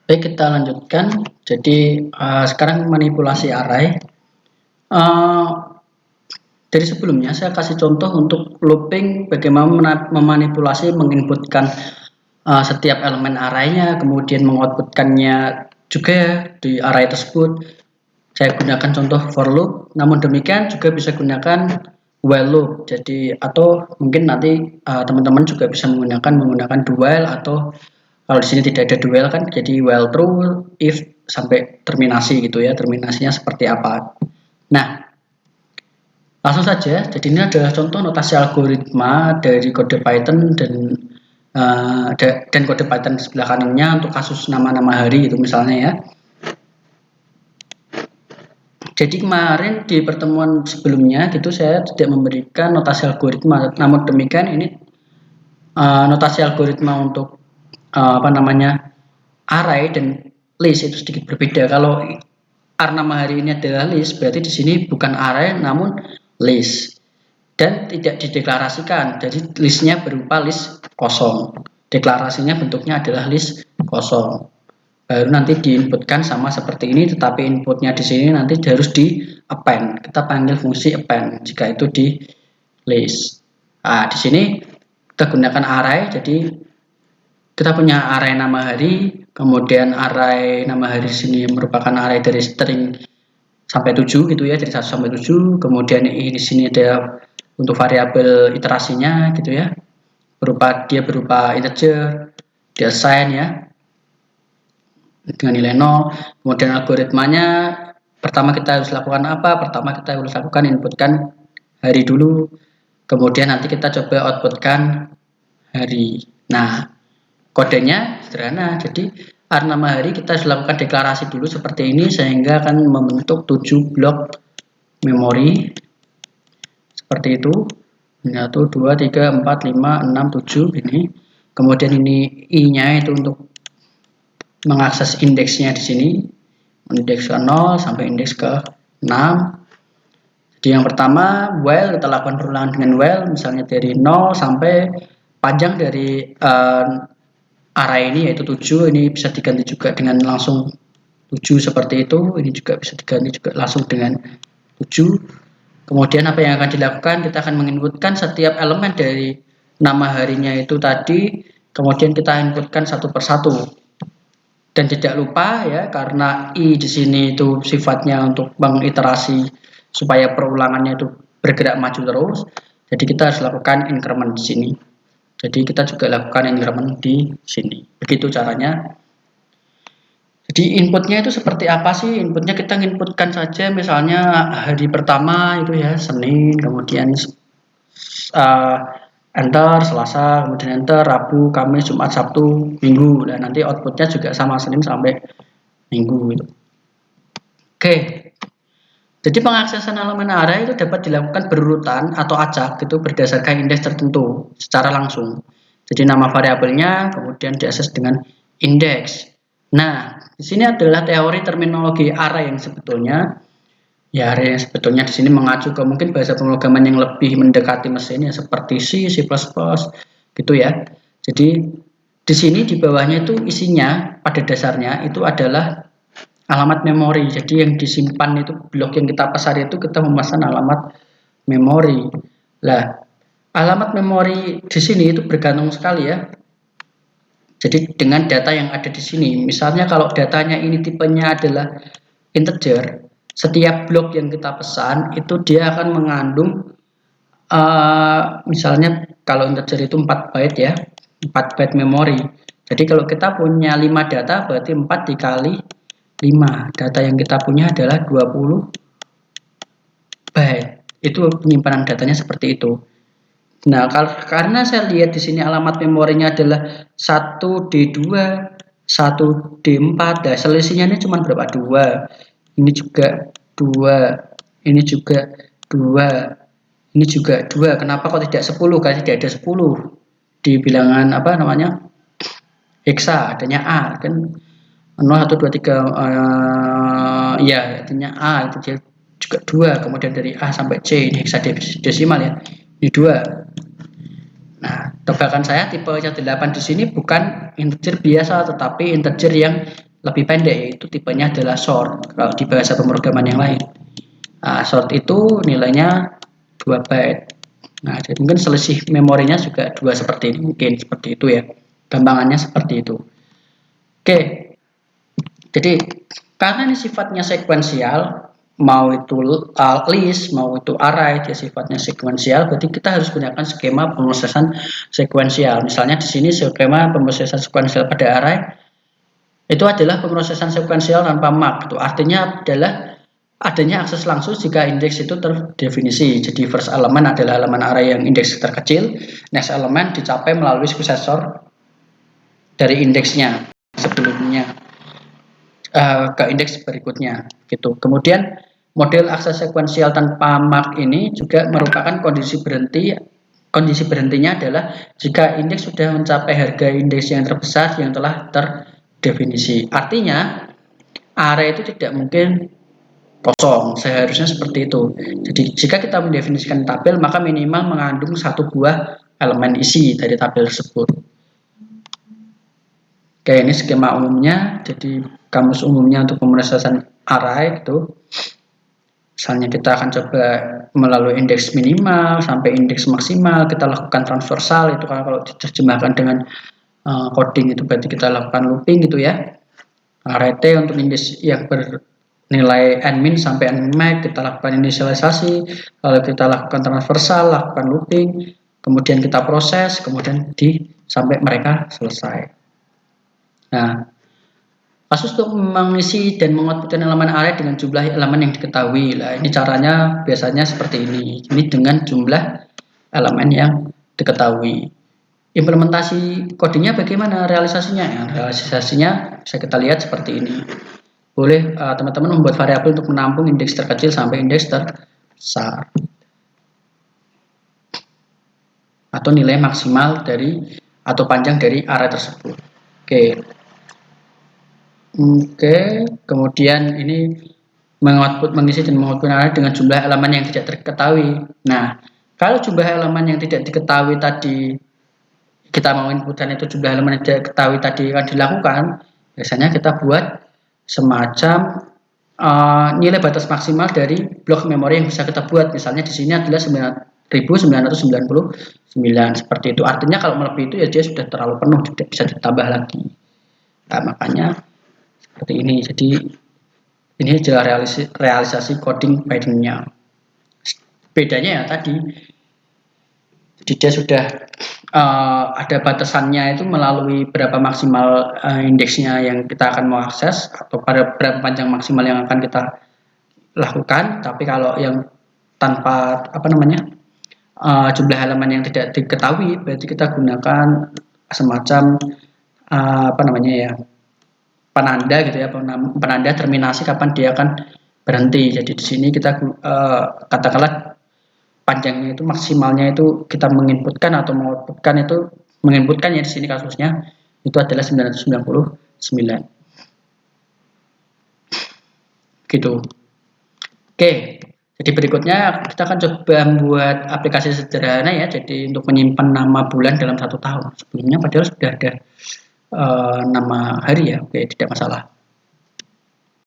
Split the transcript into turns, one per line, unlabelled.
Baik, kita lanjutkan. Jadi sekarang manipulasi array. Dari sebelumnya saya kasih contoh untuk looping, bagaimana memanipulasi, menginputkan setiap elemen arraynya, kemudian mengoutputkannya juga di array tersebut. Saya gunakan contoh for loop. Namun demikian juga bisa gunakan while loop. Jadi atau mungkin nanti teman-teman juga bisa menggunakan do while, atau kalau di sini tidak ada duel kan, jadi while true, if sampai terminasi gitu ya. Terminasinya seperti apa. Nah, langsung saja. Jadi ini adalah contoh notasi algoritma dari kode Python dan kode Python sebelah kanannya untuk kasus nama-nama hari itu misalnya ya. Jadi kemarin di pertemuan sebelumnya gitu saya tidak memberikan notasi algoritma. Namun demikian ini notasi algoritma untuk array dan list itu sedikit berbeda. Kalau nama hari ini adalah list, berarti di sini bukan array namun list, dan tidak dideklarasikan. Jadi listnya berupa list kosong, deklarasinya bentuknya adalah list kosong. Baru nanti diinputkan sama seperti ini, tetapi inputnya di sini nanti harus di append. Kita panggil fungsi append jika itu di list. Nah, di sini kita gunakan array. Jadi kita punya array nama hari, kemudian array nama hari sini merupakan array dari string sampai 7 gitu ya, dari 1 sampai 7. Kemudian di sini ada untuk variabel iterasinya gitu ya. Dia berupa integer, di assign ya dengan nilai 0. Kemudian algoritmanya pertama kita harus lakukan apa? Pertama kita harus lakukan inputkan hari dulu. Kemudian nanti kita coba outputkan hari. Nah, kodenya sederhana. Jadi nama hari kita harus lakukan deklarasi dulu seperti ini sehingga akan membentuk 7 blok memori seperti itu. 1, 2, 3, 4, 5, 6, 7 ini. Kemudian ini i-nya itu untuk mengakses indeksnya di sini. Indeks ke 0 sampai indeks ke 6. Jadi yang pertama while, kita lakukan perulangan dengan while, misalnya dari 0 sampai panjang dari array ini yaitu 7. Ini bisa diganti juga dengan langsung 7 seperti itu. Ini juga bisa diganti juga langsung dengan 7. Kemudian apa yang akan dilakukan? Kita akan menginputkan setiap elemen dari nama harinya itu tadi. Kemudian kita inputkan satu persatu. Dan tidak lupa ya, karena i di sini itu sifatnya untuk mengiterasi supaya perulangannya itu bergerak maju terus. Jadi kita harus lakukan increment di sini. Jadi kita juga lakukan increment di sini. Begitu caranya. Jadi inputnya itu seperti apa sih? Inputnya kita inputkan saja misalnya hari pertama itu ya Senin, kemudian enter Selasa, kemudian enter Rabu, Kamis, Jumat, Sabtu, Minggu. Dan nanti outputnya juga sama Senin sampai Minggu gitu. Oke. Jadi pengaksesan elemen array itu dapat dilakukan berurutan atau acak gitu berdasarkan indeks tertentu secara langsung. Jadi nama variabelnya kemudian diakses dengan indeks. Nah, di sini adalah teori terminologi array yang sebetulnya array yang sebetulnya di sini mengacu ke mungkin bahasa pemrograman yang lebih mendekati mesin ya, seperti C++ gitu ya. Jadi di sini di bawahnya itu isinya pada dasarnya itu adalah alamat memori. Jadi yang disimpan itu blok yang kita pesan itu kita memesan alamat memori. Lah, alamat memori di sini itu bergantung sekali ya. Jadi dengan data yang ada di sini, misalnya kalau datanya ini tipenya adalah integer, setiap blok yang kita pesan itu dia akan mengandung misalnya kalau integer itu 4 byte ya, 4 byte memori. Jadi kalau kita punya 5 data berarti 4 dikali 5. Data yang kita punya adalah 20 byte. Itu penyimpanan datanya seperti itu. Nah, karena saya lihat di sini alamat memorinya adalah 1D2, 1D4. Nah, selisihnya ini cuma berapa? 2. Ini juga 2. Ini juga 2. Ini juga 2. Kenapa kok tidak 10? Karena tidak ada 10 di bilangan apa namanya? Hexa, adanya A kan. 0, 1, 2, 3 ya artinya A itu dia juga 2. Kemudian dari A sampai C ini heksadesimal ya, ini 2. Nah, tebakan saya tipe 8 di sini bukan integer biasa tetapi integer yang lebih pendek, yaitu tipenya adalah short kalau di bahasa pemrograman yang lain. Nah, short itu nilainya 2 byte. Nah, jadi mungkin selisih memorinya juga 2 seperti ini, mungkin seperti itu ya. Gampangannya seperti itu. Oke. Jadi karena ini sifatnya sekuensial, mau itu list, mau itu array, dia sifatnya sekuensial, berarti kita harus gunakan skema pemrosesan sekuensial. Misalnya di sini skema pemrosesan sekuensial pada array itu adalah pemrosesan sekuensial tanpa mark. Itu artinya adalah adanya akses langsung jika indeks itu terdefinisi. Jadi first element adalah elemen array yang indeks terkecil, next element dicapai melalui suksesor dari indeksnya sebelumnya ke indeks berikutnya gitu. Kemudian model akses sekuensial tanpa mark ini juga merupakan kondisi berhenti. Kondisi berhentinya adalah jika indeks sudah mencapai harga indeks yang terbesar yang telah terdefinisi. Artinya array itu tidak mungkin kosong, seharusnya seperti itu. Jadi jika kita mendefinisikan tabel, maka minimal mengandung satu buah elemen isi dari tabel tersebut. Oke, ini skema umumnya. Jadi kamus umumnya untuk pemrosesan array itu, misalnya kita akan coba melalui indeks minimal sampai indeks maksimal, kita lakukan transversal. Itu kalau diterjemahkan dengan coding itu berarti kita lakukan looping gitu ya. Array T untuk indeks yang bernilai n-min sampai n-max kita lakukan inisialisasi, lalu kita lakukan transversal, lakukan looping, kemudian kita proses, kemudian sampai mereka selesai. Nah, kasus untuk mengisi dan mengoutputkan elemen array dengan jumlah elemen yang diketahui. Nah, ini caranya biasanya seperti ini. Ini dengan jumlah elemen yang diketahui. Implementasi codingnya bagaimana? Realisasinya? Ya, realisasinya bisa kita lihat seperti ini. Boleh teman-teman membuat variabel untuk menampung indeks terkecil sampai indeks terbesar. Atau nilai maksimal dari atau panjang dari array tersebut. Oke, kemudian ini mengisi dan mengoutput array dengan jumlah elemen yang tidak diketahui. Nah, kalau jumlah elemen yang tidak diketahui tadi kita mau inputkan itu jumlah elemen yang tidak diketahui tadi akan dilakukan, biasanya kita buat semacam nilai batas maksimal dari blok memori yang bisa kita buat. Misalnya di sini adalah 9999 seperti itu. Artinya kalau melebihi itu ya dia sudah terlalu penuh, tidak bisa ditambah lagi. Nah, makanya seperti ini. Jadi ini adalah realisasi coding Python-nya. Bedanya ya tadi, jadi dia sudah ada batasannya itu melalui berapa maksimal indeksnya yang kita akan mau akses atau pada berapa panjang maksimal yang akan kita lakukan. Tapi kalau yang tanpa jumlah elemen yang tidak diketahui, berarti kita gunakan semacam penanda gitu ya, penanda terminasi kapan dia akan berhenti. Jadi di sini kita katakanlah panjangnya itu maksimalnya itu kita menginputkan atau mengoutputkan itu menginputkan ya di sini kasusnya itu adalah 999 gitu. Oke, jadi berikutnya kita akan coba membuat aplikasi sederhana ya. Jadi untuk menyimpan nama bulan dalam 1 tahun. Sebelumnya padahal sudah ada nama hari ya. Oke, tidak masalah.